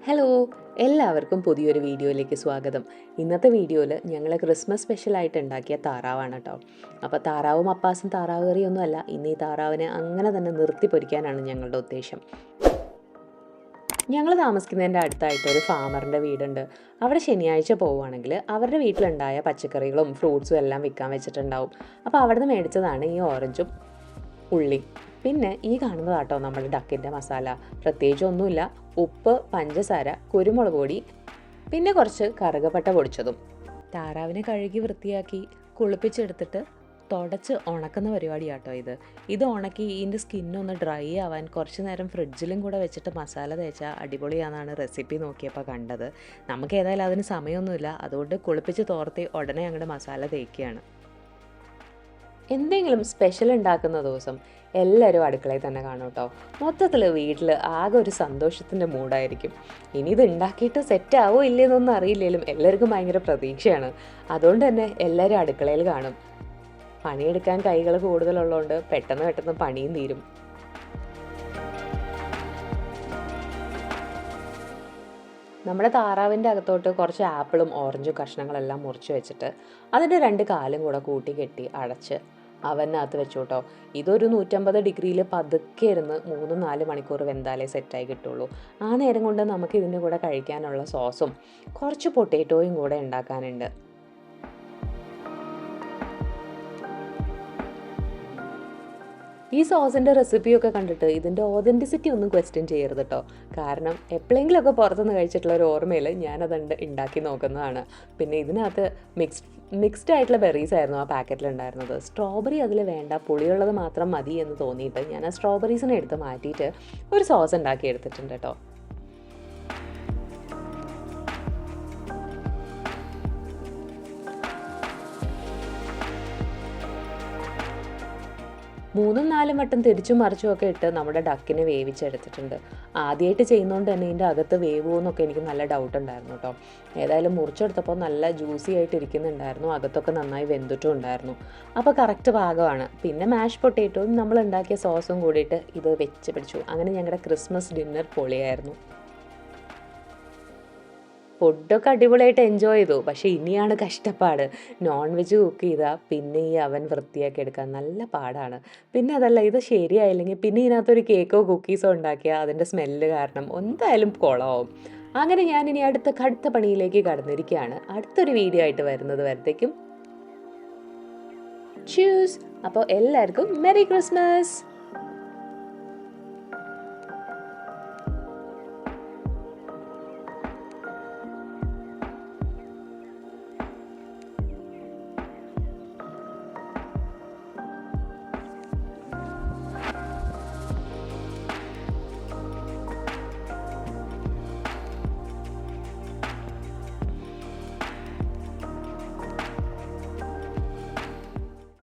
Hello, എല്ലാവർക്കും പുതിയൊരു വീഡിയോയിലേക്ക് സ്വാഗതം. ഇന്നത്തെ വീഡിയോയിൽ ഞങ്ങൾ ക്രിസ്മസ് സ്പെഷ്യലായിട്ട് ഉണ്ടാക്കിയ താറാവാണ് കേട്ടോ. അപ്പോൾ താറാവും അപ്പാസും താറാവ് കറിയൊന്നുമല്ല, ഇന്ന് ഈ താറാവിനെ അങ്ങനെ തന്നെ നിർത്തി പൊരിക്കാനാണ് ഞങ്ങളുടെ ഉദ്ദേശം. ഞങ്ങൾ താമസിക്കുന്നതിൻ്റെ അടുത്തായിട്ട് ഒരു ഫാമറിൻ്റെ വീടുണ്ട്. അവിടെ ശനിയാഴ്ച പോവുകയാണെങ്കിൽ അവരുടെ വീട്ടിലുണ്ടായ പച്ചക്കറികളും ഫ്രൂട്ട്സും എല്ലാം വിൽക്കാൻ വെച്ചിട്ടുണ്ടാവും. അപ്പോൾ അവിടെ നിന്ന് മേടിച്ചതാണ് ഈ ഓറഞ്ചും ഉള്ളി. പിന്നെ ഈ കാണുന്നതാട്ടോ നമ്മുടെ ഡക്കിൻ്റെ മസാല. പ്രത്യേകിച്ച് ഒന്നുമില്ല, ഉപ്പ്, പഞ്ചസാര, കുരുമുളക് പൊടി, പിന്നെ കുറച്ച് കറുകപ്പട്ട പൊടിച്ചതും. താറാവിനെ കഴുകി വൃത്തിയാക്കി കുളിപ്പിച്ചെടുത്തിട്ട് തുടച്ച് ഉണക്കുന്ന പരിപാടിയാട്ടോ ഇത്. ഇത് ഉണക്കി ഇതിൻ്റെ സ്കിന്നൊന്ന് ഡ്രൈ ആവാൻ കുറച്ച് നേരം ഫ്രിഡ്ജിലും കൂടെ വെച്ചിട്ട് മസാല തേച്ചാൽ അടിപൊളിയാണെന്നാണ് റെസിപ്പി നോക്കിയപ്പോൾ കണ്ടത്. നമുക്ക് ഏതായാലും അതിന് സമയമൊന്നുമില്ല, അതുകൊണ്ട് കുളിപ്പിച്ച് തോർത്തി ഉടനെ അങ്ങോട്ട് മസാല തേക്കുകയാണ്. എന്തെങ്കിലും സ്പെഷ്യൽ ഉണ്ടാക്കുന്ന ദിവസം എല്ലാവരും അടുക്കളയിൽ തന്നെ കാണും കേട്ടോ. മൊത്തത്തിൽ വീട്ടിൽ ആകെ ഒരു സന്തോഷത്തിൻ്റെ മൂഡായിരിക്കും. ഇനി ഇത് ഉണ്ടാക്കിയിട്ട് സെറ്റാവോ ഇല്ലേന്നൊന്നും അറിയില്ലെങ്കിലും എല്ലാവർക്കും ഭയങ്കര പ്രതീക്ഷയാണ്. അതുകൊണ്ട് തന്നെ എല്ലാവരും അടുക്കളയിൽ കാണും. പണിയെടുക്കാൻ കൈകൾ കൂടുതലുള്ളതുകൊണ്ട് പെട്ടെന്ന് പണിയും തീരും. നമ്മുടെ താറാവിൻ്റെ അകത്തോട്ട് കുറച്ച് ആപ്പിളും ഓറഞ്ചും കഷ്ണങ്ങളെല്ലാം മുറിച്ച് വെച്ചിട്ട് അതിൻ്റെ 2 കാലും കൂടെ കൂട്ടി കെട്ടി അടച്ച് അവനകത്ത് വെച്ചു കേട്ടോ. ഇതൊരു 150 ഡിഗ്രിയിൽ പതുക്കെ ഇരുന്ന് 3-4 മണിക്കൂർ വെന്താലേ സെറ്റായി കിട്ടുള്ളൂ. ആ നേരം കൊണ്ട് നമുക്ക് ഇതിൻ്റെ കൂടെ കഴിക്കാനുള്ള സോസും കുറച്ച് പൊട്ടേറ്റോയും കൂടെ ഉണ്ടാക്കാനുണ്ട്. ഈ സോസിൻ്റെ റെസിപ്പിയൊക്കെ കണ്ടിട്ട് ഇതിൻ്റെ ഓതൻറ്റിസിറ്റി ഒന്നും ക്വസ്റ്റ്യൻ ചെയ്യരുത് കേട്ടോ. കാരണം എപ്പോഴെങ്കിലുമൊക്കെ പുറത്തുനിന്ന് കഴിച്ചിട്ടുള്ള ഒരു ഓർമ്മയിൽ ഞാനത് ഉണ്ടാക്കി നോക്കുന്നതാണ്. പിന്നെ ഇതിനകത്ത് മിക്സ്ഡ് ആയിട്ടുള്ള ബെറീസ് ആയിരുന്നു ആ പാക്കറ്റിലുണ്ടായിരുന്നത്. സ്ട്രോബെറി അതിൽ വേണ്ട, പുളിയുള്ളത് മാത്രം മതി എന്ന് തോന്നിയിട്ട് ഞാൻ ആ സ്ട്രോബെറീസിനെ എടുത്ത് മാറ്റിയിട്ട് ഒരു സോസ് ഉണ്ടാക്കി എടുത്തിട്ടുണ്ട് കേട്ടോ. 3-4 വട്ടം തിരിച്ചും മറിച്ചും ഒക്കെ ഇട്ട് നമ്മുടെ ഡക്കിനെ വേവിച്ചെടുത്തിട്ടുണ്ട്. ആദ്യമായിട്ട് ചെയ്യുന്നതുകൊണ്ട് തന്നെ ഇതിൻ്റെ അകത്ത് വേവുമോ എന്നൊക്കെ എനിക്ക് നല്ല ഡൗട്ട് ഉണ്ടായിരുന്നു കേട്ടോ. ഏതായാലും മുറിച്ചെടുത്തപ്പോൾ നല്ല ജ്യൂസി ആയിട്ട് ഇരിക്കുന്നുണ്ടായിരുന്നു, അകത്തൊക്കെ നന്നായി വെന്തിട്ടും ഉണ്ടായിരുന്നു. അപ്പോൾ കറക്റ്റ് പാകമാണ്. പിന്നെ മാഷ് പൊട്ടേറ്റോയും നമ്മൾ ഉണ്ടാക്കിയ സോസും കൂടിയിട്ട് ഇത് വെച്ച് പിടിച്ചു. അങ്ങനെ ഞങ്ങളുടെ ക്രിസ്മസ് ഡിന്നർ പൊളിയായിരുന്നു. ഫുഡൊക്കെ അടിപൊളിയായിട്ട് എൻജോയ് ചെയ്തു. പക്ഷേ ഇനിയാണ് കഷ്ടപ്പാട്. നോൺ വെജ് കുക്ക് ചെയ്താൽ പിന്നെ ഈ അവൻ വൃത്തിയാക്കി എടുക്കാൻ നല്ല പാടാണ്. പിന്നെ അതല്ല, ഇത് ശരിയായില്ലെങ്കിൽ പിന്നെ ഇതിനകത്തൊരു കേക്കോ കുക്കീസോ ഉണ്ടാക്കിയാൽ അതിൻ്റെ സ്മെല്ല് കാരണം എന്തായാലും കുളമാവും. അങ്ങനെ ഞാനിനി അടുത്ത പണിയിലേക്ക് കടന്നിരിക്കുകയാണ്. അടുത്തൊരു വീഡിയോ ആയിട്ട് വരുന്നത് വരത്തേക്കും ച്യൂസ്. അപ്പോൾ എല്ലാവർക്കും മെറി ക്രിസ്മസ്.